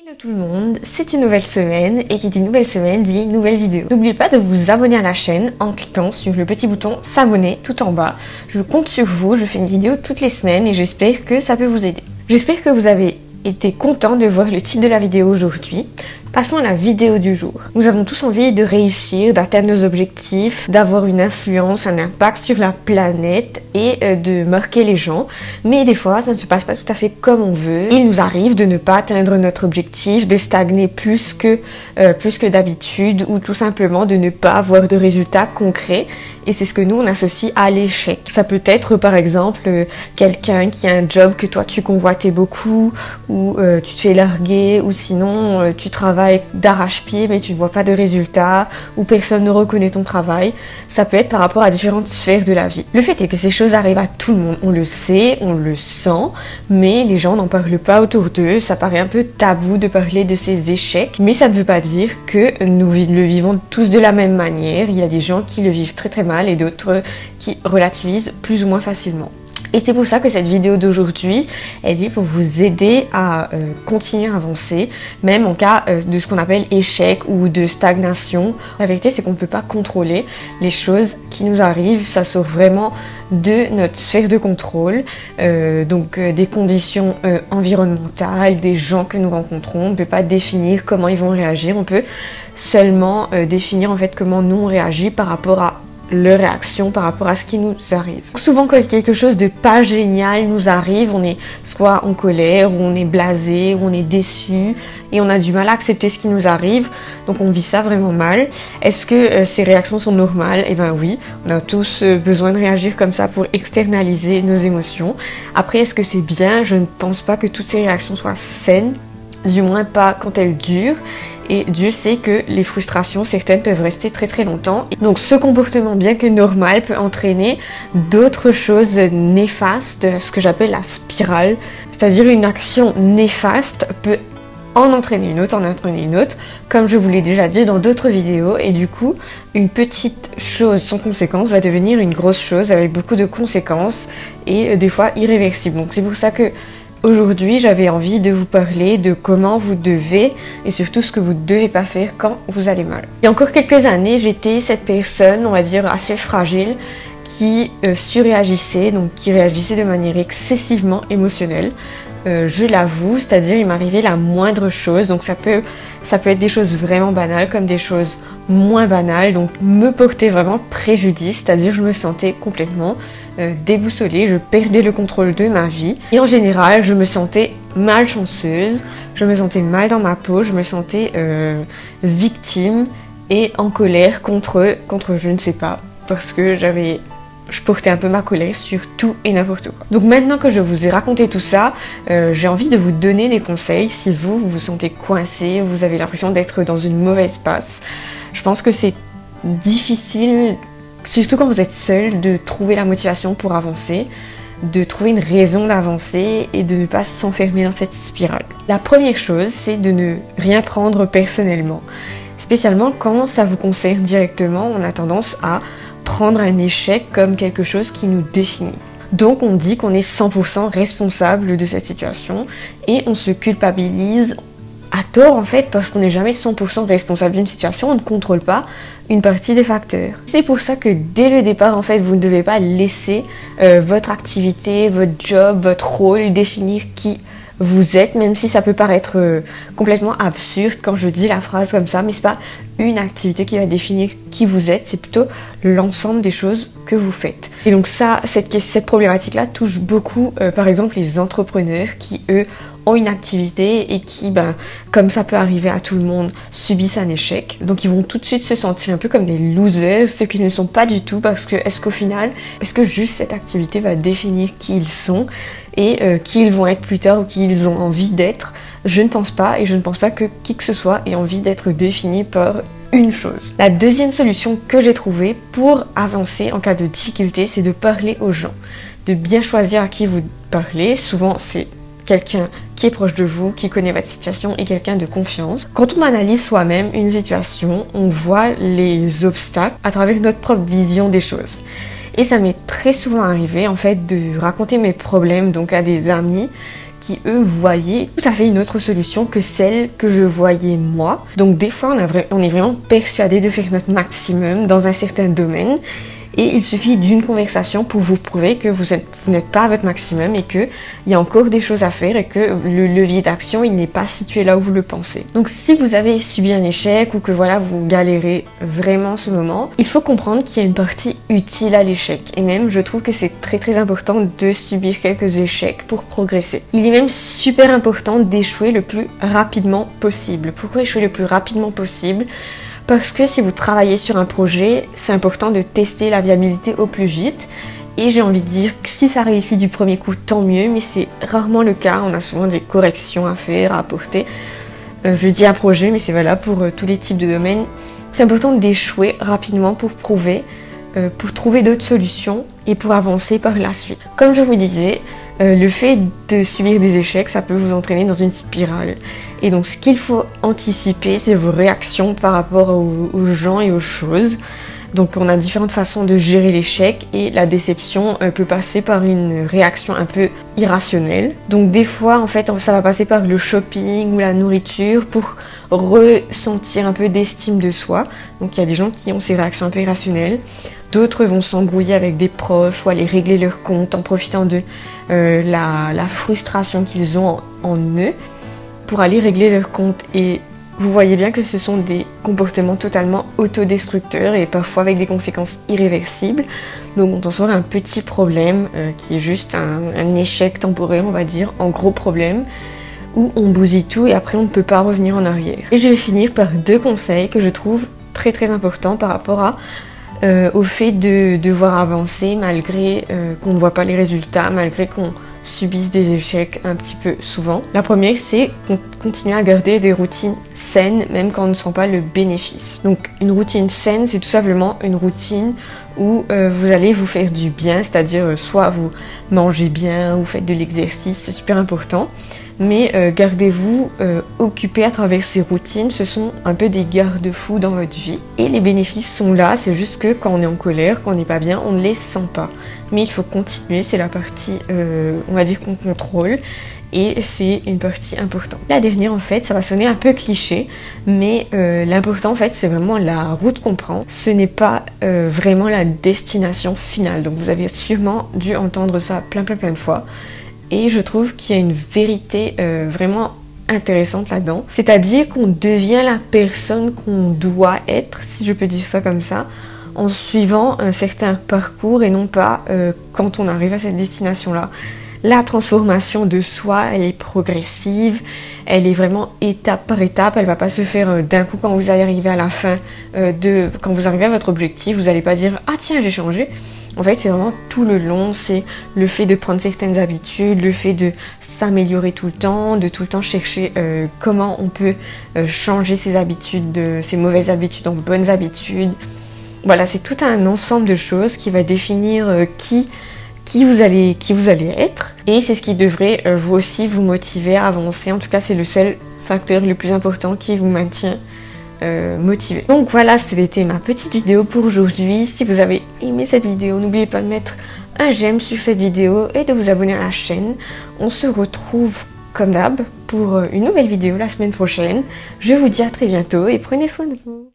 Hello tout le monde, c'est une nouvelle semaine et qui dit nouvelle semaine dit nouvelle vidéo. N'oubliez pas de vous abonner à la chaîne en cliquant sur le petit bouton s'abonner tout en bas. Je compte sur vous, je fais une vidéo toutes les semaines et j'espère que ça peut vous aider. J'espère que vous avez été content de voir le titre de la vidéo aujourd'hui. Passons à la vidéo du jour. Nous avons tous envie de réussir, d'atteindre nos objectifs, d'avoir une influence, un impact sur la planète et de marquer les gens. Mais des fois, ça ne se passe pas tout à fait comme on veut. Il nous arrive de ne pas atteindre notre objectif, de stagner plus que d'habitude ou tout simplement de ne pas avoir de résultats concrets. Et c'est ce que nous, on associe à l'échec. Ça peut être par exemple quelqu'un qui a un job que toi tu convoitais beaucoup ou tu te fais larguer ou sinon tu travailles d'arrache-pied mais tu ne vois pas de résultats ou personne ne reconnaît ton travail. Ça peut être par rapport à différentes sphères de la vie. Le fait est que ces choses arrivent à tout le monde. On le sait, on le sent, mais les gens n'en parlent pas autour d'eux. Ça paraît un peu tabou de parler de ces échecs, mais ça ne veut pas dire que nous le vivons tous de la même manière. Il y a des gens qui le vivent très très mal et d'autres qui relativisent plus ou moins facilement. Et c'est pour ça que cette vidéo d'aujourd'hui, elle est pour vous aider à continuer à avancer, même en cas de ce qu'on appelle échec ou de stagnation. La vérité, c'est qu'on ne peut pas contrôler les choses qui nous arrivent, ça sort vraiment de notre sphère de contrôle, donc des conditions environnementales, des gens que nous rencontrons. On ne peut pas définir comment ils vont réagir, on peut seulement définir en fait comment nous on réagit par rapport à leur réaction par rapport à ce qui nous arrive. Souvent quand quelque chose de pas génial nous arrive, on est soit en colère, ou on est blasé, ou on est déçu, et on a du mal à accepter ce qui nous arrive, donc on vit ça vraiment mal. Est-ce que ces réactions sont normales? Eh bien oui, on a tous besoin de réagir comme ça pour externaliser nos émotions. Après, est-ce que c'est bien? Je ne pense pas que toutes ces réactions soient saines, du moins pas quand elles durent. Et Dieu sait que les frustrations, certaines peuvent rester très très longtemps. Donc ce comportement, bien que normal, peut entraîner d'autres choses néfastes, ce que j'appelle la spirale. C'est-à-dire une action néfaste peut en entraîner une autre, comme je vous l'ai déjà dit dans d'autres vidéos. Et du coup, une petite chose sans conséquence va devenir une grosse chose avec beaucoup de conséquences et des fois irréversibles. Donc c'est pour ça que aujourd'hui, j'avais envie de vous parler de comment vous devez et surtout ce que vous ne devez pas faire quand vous allez mal. Il y a encore quelques années, j'étais cette personne, on va dire, assez fragile qui surréagissait, donc qui réagissait de manière excessivement émotionnelle. Je l'avoue, c'est-à-dire il m'arrivait la moindre chose, donc ça peut être des choses vraiment banales comme des choses moins banales, donc me porter vraiment préjudice, c'est-à-dire je me sentais complètement déboussolée, je perdais le contrôle de ma vie et en général je me sentais malchanceuse, je me sentais mal dans ma peau, je me sentais victime et en colère contre je ne sais pas, parce que je portais un peu ma colère sur tout et n'importe quoi. Donc maintenant que je vous ai raconté tout ça, j'ai envie de vous donner des conseils si vous vous sentez coincé, vous avez l'impression d'être dans une mauvaise passe. Je pense que c'est difficile, surtout quand vous êtes seul, de trouver la motivation pour avancer, de trouver une raison d'avancer et de ne pas s'enfermer dans cette spirale. La première chose, c'est de ne rien prendre personnellement. Spécialement quand ça vous concerne directement, on a tendance à prendre un échec comme quelque chose qui nous définit. Donc on dit qu'on est 100% responsable de cette situation et on se culpabilise à tort en fait parce qu'on n'est jamais 100% responsable d'une situation, on ne contrôle pas une partie des facteurs. C'est pour ça que dès le départ en fait vous ne devez pas laisser votre activité, votre job, votre rôle définir qui vous êtes, même si ça peut paraître complètement absurde quand je dis la phrase comme ça, mais c'est pas une activité qui va définir qui vous êtes, c'est plutôt l'ensemble des choses que vous faites. Et donc ça, cette problématique-là touche beaucoup, par exemple, les entrepreneurs qui, eux, ont une activité et qui, comme ça peut arriver à tout le monde, subissent un échec. Donc ils vont tout de suite se sentir un peu comme des losers, ce qu'ils ne sont pas du tout, parce que est-ce que juste cette activité va définir qui ils sont et qui ils vont être plus tard ou qui ils ont envie d'être? Je ne pense pas, et je ne pense pas que qui que ce soit ait envie d'être défini par une chose. La deuxième solution que j'ai trouvée pour avancer en cas de difficulté, c'est de parler aux gens, de bien choisir à qui vous parlez. Souvent c'est quelqu'un qui est proche de vous, qui connaît votre situation et quelqu'un de confiance. Quand on analyse soi-même une situation, on voit les obstacles à travers notre propre vision des choses. Et ça m'est très souvent arrivé en fait de raconter mes problèmes donc à des amis qui eux voyaient tout à fait une autre solution que celle que je voyais moi. Donc des fois on est vraiment persuadé de faire notre maximum dans un certain domaine. Et il suffit d'une conversation pour vous prouver que vous n'êtes pas à votre maximum et qu'il y a encore des choses à faire et que le levier d'action, il n'est pas situé là où vous le pensez. Donc si vous avez subi un échec ou que voilà, vous galérez vraiment en ce moment, il faut comprendre qu'il y a une partie utile à l'échec. Et même, je trouve que c'est très très important de subir quelques échecs pour progresser. Il est même super important d'échouer le plus rapidement possible. Pourquoi échouer le plus rapidement possible ? Parce que si vous travaillez sur un projet, c'est important de tester la viabilité au plus vite. Et j'ai envie de dire que si ça réussit du premier coup, tant mieux, mais c'est rarement le cas. On a souvent des corrections à faire, à apporter. Je dis un projet, mais c'est valable pour tous les types de domaines. C'est important d'échouer rapidement pour prouver, pour trouver d'autres solutions et pour avancer par la suite. Comme je vous disais, le fait de subir des échecs, ça peut vous entraîner dans une spirale. Et donc ce qu'il faut anticiper, c'est vos réactions par rapport aux gens et aux choses. Donc on a différentes façons de gérer l'échec et la déception peut passer par une réaction un peu irrationnelle. Donc des fois en fait ça va passer par le shopping ou la nourriture pour ressentir un peu d'estime de soi. Donc il y a des gens qui ont ces réactions un peu irrationnelles. D'autres vont s'embrouiller avec des proches ou aller régler leur compte en profitant de la frustration qu'ils ont en eux pour aller régler leur compte. Et vous voyez bien que ce sont des comportements totalement autodestructeurs et parfois avec des conséquences irréversibles. Donc on sort un petit problème qui est juste un échec temporaire, on va dire, en gros problème, où on bousille tout et après on ne peut pas revenir en arrière. Et je vais finir par 2 conseils que je trouve très très importants par rapport au fait de devoir avancer malgré qu'on ne voit pas les résultats, malgré qu'on subissent des échecs un petit peu souvent. La première, c'est continuer à garder des routines saines, même quand on ne sent pas le bénéfice. Donc une routine saine, c'est tout simplement une routine où vous allez vous faire du bien, c'est-à-dire soit vous mangez bien ou faites de l'exercice, c'est super important. Mais gardez-vous occupé à travers ces routines, ce sont un peu des garde-fous dans votre vie. Et les bénéfices sont là, c'est juste que quand on est en colère, quand on n'est pas bien, on ne les sent pas. Mais il faut continuer, c'est la partie, on va dire qu'on contrôle. Et c'est une partie importante. La dernière en fait, ça va sonner un peu cliché, mais l'important en fait c'est vraiment la route qu'on prend. Ce n'est pas vraiment la destination finale. Donc vous avez sûrement dû entendre ça plein de fois. Et je trouve qu'il y a une vérité vraiment intéressante là-dedans. C'est-à-dire qu'on devient la personne qu'on doit être, si je peux dire ça comme ça, en suivant un certain parcours et non pas quand on arrive à cette destination-là. La transformation de soi, elle est progressive, elle est vraiment étape par étape, elle va pas se faire d'un coup quand vous allez arriver à la fin, quand vous arrivez à votre objectif, vous n'allez pas dire « Ah tiens, j'ai changé ». En fait, c'est vraiment tout le long, c'est le fait de prendre certaines habitudes, le fait de s'améliorer tout le temps, de tout le temps chercher comment on peut changer ses habitudes, ces mauvaises habitudes en bonnes habitudes. Voilà, c'est tout un ensemble de choses qui va définir qui vous allez être. Et c'est ce qui devrait vous aussi vous motiver à avancer. En tout cas, c'est le seul facteur le plus important qui vous maintient motivé. Donc voilà, c'était ma petite vidéo pour aujourd'hui. Si vous avez aimé cette vidéo, n'oubliez pas de mettre un j'aime sur cette vidéo et de vous abonner à la chaîne. On se retrouve comme d'hab pour une nouvelle vidéo la semaine prochaine. Je vous dis à très bientôt et prenez soin de vous.